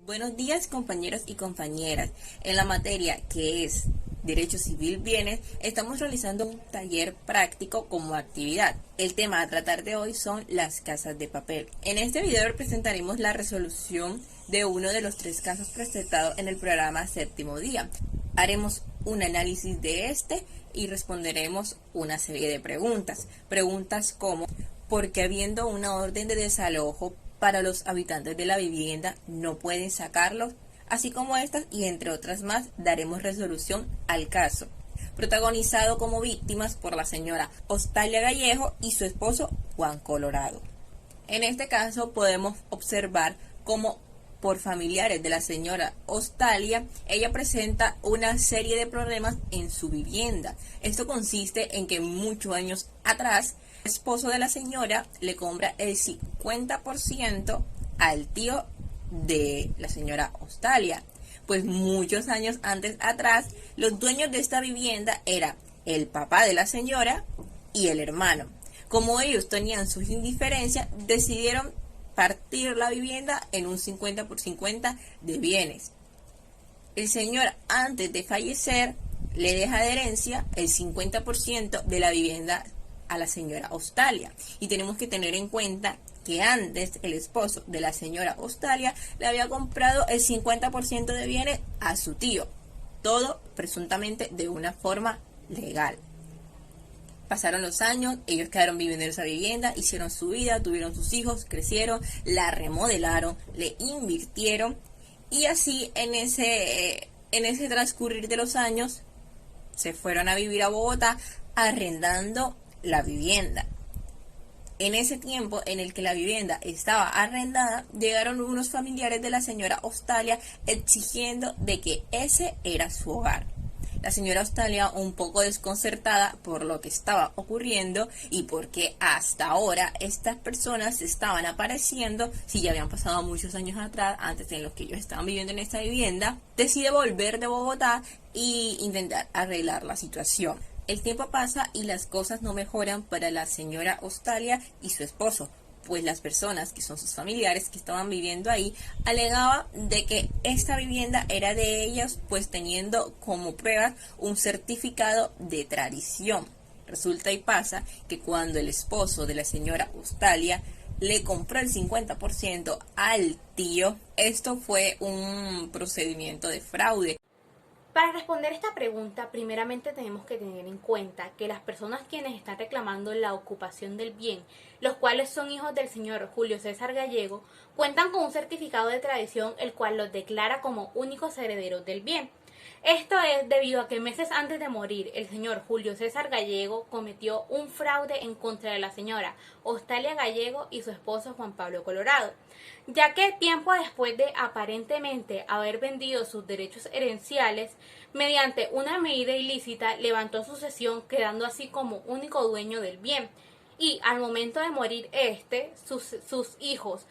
Buenos días, compañeros y compañeras. En la materia que es Derecho Civil Bienes, estamos realizando un taller práctico como actividad. El tema a tratar de hoy son las casas de papel. En este video presentaremos la resolución de uno de los 3 casos presentados en el programa Séptimo Día. Haremos un análisis de este y responderemos una serie de preguntas. Preguntas como: ¿por qué habiendo una orden de desalojo para los habitantes de la vivienda no pueden sacarlos? Así como estas y entre otras más, daremos resolución al caso, protagonizado como víctimas por la señora Ostalia Gallego y su esposo Juan Colorado. En este caso podemos observar cómo por familiares de la señora Ostalia, ella presenta una serie de problemas en su vivienda. Esto consiste en que muchos años atrás, el esposo de la señora le compra el 50% al tío de la señora Ostalia. Pues muchos años antes atrás, los dueños de esta vivienda eran el papá de la señora y el hermano. Como ellos tenían sus indiferencias, decidieron partir la vivienda en un 50 por 50 de bienes. El señor, antes de fallecer, le deja de herencia el 50% de la vivienda a la señora Ostalia. Y tenemos que tener en cuenta que antes el esposo de la señora Ostalia le había comprado el 50% de bienes a su tío. Todo presuntamente de una forma legal. Pasaron los años, ellos quedaron viviendo en esa vivienda, hicieron su vida, tuvieron sus hijos, crecieron, la remodelaron, le invirtieron y así en ese transcurrir de los años se fueron a vivir a Bogotá arrendando la vivienda. En ese tiempo en el que la vivienda estaba arrendada, llegaron unos familiares de la señora Ostalia exigiendo de que ese era su hogar. La señora Ostalia, un poco desconcertada por lo que estaba ocurriendo y porque hasta ahora estas personas se estaban apareciendo, si ya habían pasado muchos años atrás, antes en los que ellos estaban viviendo en esta vivienda, decide volver de Bogotá e intentar arreglar la situación. El tiempo pasa y las cosas no mejoran para la señora Ostalia y su esposo, pues las personas que son sus familiares que estaban viviendo ahí alegaban de que esta vivienda era de ellas, pues teniendo como pruebas un certificado de tradición. Resulta y pasa que cuando el esposo de la señora Ostalia le compró el 50% al tío, esto fue un procedimiento de fraude. Para responder esta pregunta, primeramente tenemos que tener en cuenta que las personas quienes están reclamando la ocupación del bien, los cuales son hijos del señor Julio César Gallego, cuentan con un certificado de tradición el cual los declara como únicos herederos del bien. Esto es debido a que meses antes de morir, el señor Julio César Gallego cometió un fraude en contra de la señora Ostalia Gallego y su esposo Juan Pablo Colorado, ya que tiempo después de aparentemente haber vendido sus derechos herenciales, mediante una medida ilícita levantó sucesión, quedando así como único dueño del bien, y al momento de morir sus hijos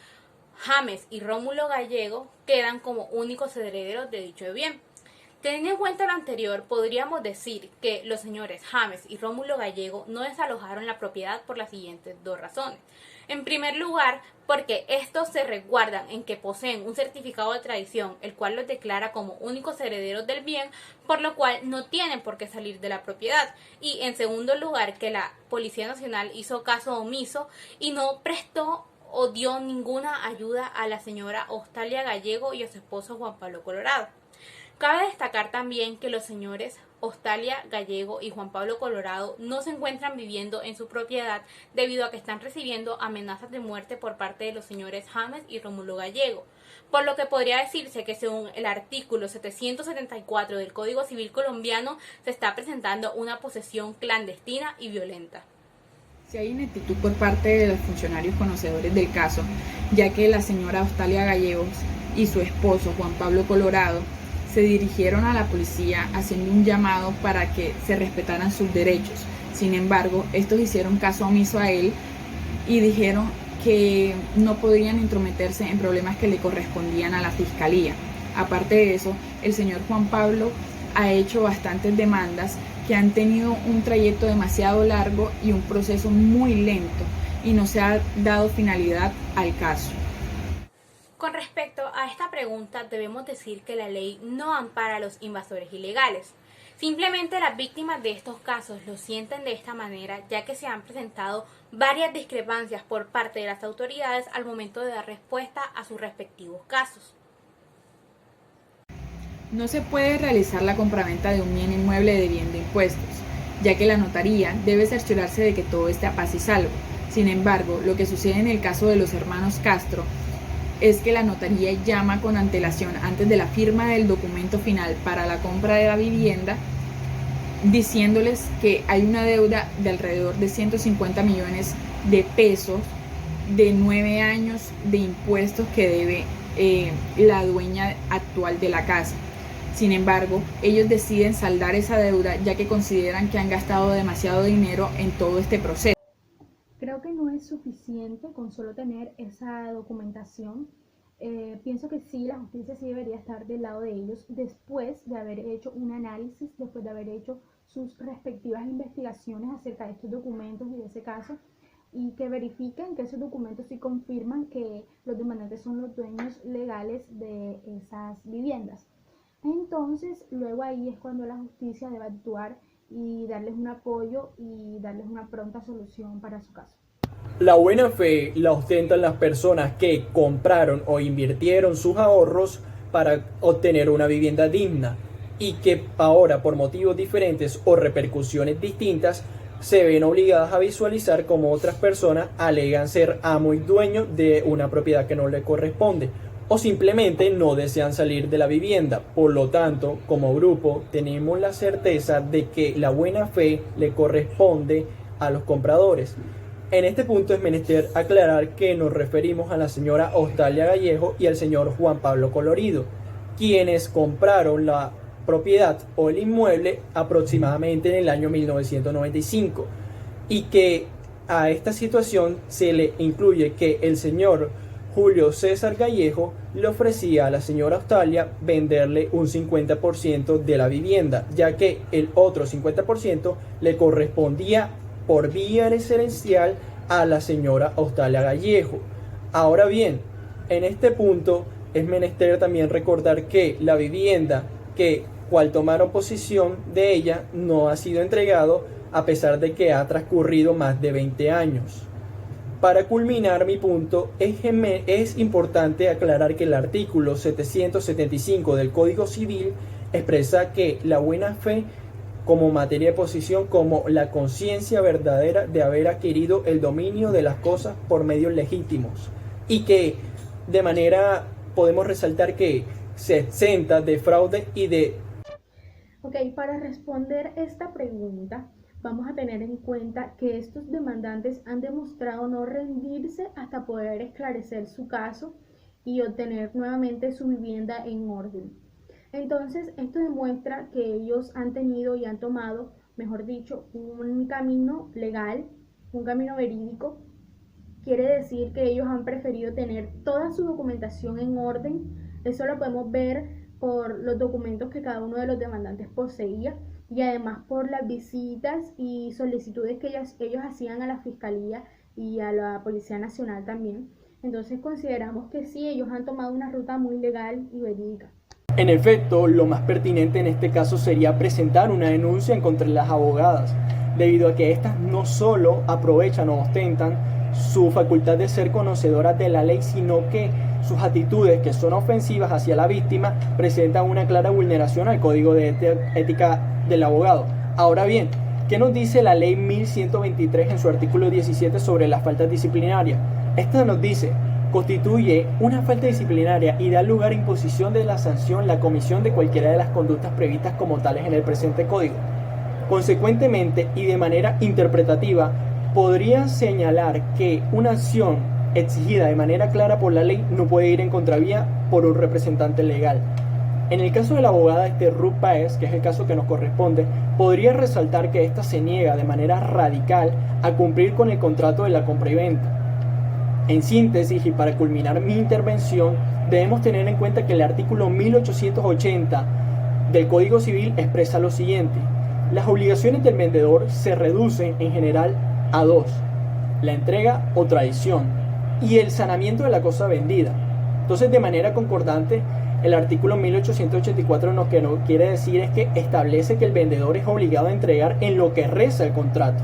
James y Rómulo Gallego quedan como únicos herederos de dicho bien. Teniendo en cuenta lo anterior, podríamos decir que los señores James y Rómulo Gallego no desalojaron la propiedad por las siguientes 2 razones. En primer lugar, porque estos se resguardan en que poseen un certificado de tradición, el cual los declara como únicos herederos del bien, por lo cual no tienen por qué salir de la propiedad. Y en segundo lugar, que la Policía Nacional hizo caso omiso y no prestó o dio ninguna ayuda a la señora Ostalia Gallego y a su esposo Juan Pablo Colorado. Cabe destacar también que los señores Ostalia Gallego y Juan Pablo Colorado no se encuentran viviendo en su propiedad debido a que están recibiendo amenazas de muerte por parte de los señores James y Rómulo Gallego, por lo que podría decirse que según el artículo 774 del Código Civil colombiano se está presentando una posesión clandestina y violenta. Si hay ineptitud por parte de los funcionarios conocedores del caso, ya que la señora Ostalia Gallegos y su esposo Juan Pablo Colorado se dirigieron a la policía haciendo un llamado para que se respetaran sus derechos. Sin embargo, estos hicieron caso omiso a él y dijeron que no podrían intrometerse en problemas que le correspondían a la fiscalía. Aparte de eso, el señor Juan Pablo ha hecho bastantes demandas que han tenido un trayecto demasiado largo y un proceso muy lento y no se ha dado finalidad al caso. Con respecto a esta pregunta, debemos decir que la ley no ampara a los invasores ilegales. Simplemente las víctimas de estos casos lo sienten de esta manera, ya que se han presentado varias discrepancias por parte de las autoridades al momento de dar respuesta a sus respectivos casos. No se puede realizar la compraventa de un bien inmueble debiendo impuestos, ya que la notaría debe cerciorarse de que todo esté a paz y salvo. Sin embargo, lo que sucede en el caso de los hermanos Castro es que la notaría llama con antelación antes de la firma del documento final para la compra de la vivienda, diciéndoles que hay una deuda de alrededor de 150 millones de pesos de 9 años de impuestos que debe la dueña actual de la casa. Sin embargo, ellos deciden saldar esa deuda ya que consideran que han gastado demasiado dinero en todo este proceso. Creo que no es suficiente con solo tener esa documentación. Pienso que sí, la justicia sí debería estar del lado de ellos después de haber hecho un análisis, después de haber hecho sus respectivas investigaciones acerca de estos documentos y de ese caso, y que verifiquen que esos documentos sí confirman que los demandantes son los dueños legales de esas viviendas. Entonces, luego ahí es cuando la justicia debe actuar y darles un apoyo y darles una pronta solución para su caso. La buena fe la ostentan las personas que compraron o invirtieron sus ahorros para obtener una vivienda digna y que ahora por motivos diferentes o repercusiones distintas se ven obligadas a visualizar como otras personas alegan ser amo y dueño de una propiedad que no le corresponde o simplemente no desean salir de la vivienda. Por lo tanto, como grupo tenemos la certeza de que la buena fe le corresponde a los compradores. En este punto es menester aclarar que nos referimos a la señora Ostalia Gallejo y al señor Juan Pablo Colorido, quienes compraron la propiedad o el inmueble aproximadamente en el año 1995, y que a esta situación se le incluye que el señor Julio César Gallejo le ofrecía a la señora Ostalia venderle un 50% de la vivienda, ya que el otro 50% le correspondía por vía herencial a la señora Ostalia Gallejo. Ahora bien, en este punto es menester también recordar que la vivienda que cual tomaron posesión de ella no ha sido entregado a pesar de que ha transcurrido más de 20 años. Para culminar mi punto, es importante aclarar que el artículo 775 del Código Civil expresa que la buena fe como materia de posesión, como la conciencia verdadera de haber adquirido el dominio de las cosas por medios legítimos, y que de manera podemos resaltar que se exenta de fraude y de... Ok, para responder esta pregunta, vamos a tener en cuenta que estos demandantes han demostrado no rendirse hasta poder esclarecer su caso y obtener nuevamente su vivienda en orden. Entonces, esto demuestra que ellos han tenido y han tomado, mejor dicho, un camino legal, un camino verídico. Quiere decir que ellos han preferido tener toda su documentación en orden. Eso lo podemos ver por los documentos que cada uno de los demandantes poseía y además por las visitas y solicitudes que ellos hacían a la Fiscalía y a la Policía Nacional también. Entonces consideramos que sí, ellos han tomado una ruta muy legal y verídica. En efecto, lo más pertinente en este caso sería presentar una denuncia en contra de las abogadas, debido a que éstas no solo aprovechan o ostentan su facultad de ser conocedoras de la ley, sino que sus actitudes, que son ofensivas hacia la víctima, presentan una clara vulneración al Código de Ética del Abogado. Ahora bien, ¿qué nos dice la ley 1123 en su artículo 17 sobre las faltas disciplinarias? Esta nos dice: constituye una falta disciplinaria y da lugar a imposición de la sanción la comisión de cualquiera de las conductas previstas como tales en el presente código. Consecuentemente, y de manera interpretativa, podría señalar que una acción exigida de manera clara por la ley no puede ir en contravía por un representante legal. En el caso de la abogada Ruth Páez, que es el caso que nos corresponde, podría resaltar que ésta se niega de manera radical a cumplir con el contrato de la compra y venta. En síntesis, y para culminar mi intervención, debemos tener en cuenta que el artículo 1880 del Código Civil expresa lo siguiente: las obligaciones del vendedor se reducen en general a dos: la entrega o traición y el sanamiento de la cosa vendida. Entonces, de manera concordante, el artículo 1884 lo que no quiere decir es que establece que el vendedor es obligado a entregar en lo que reza el contrato.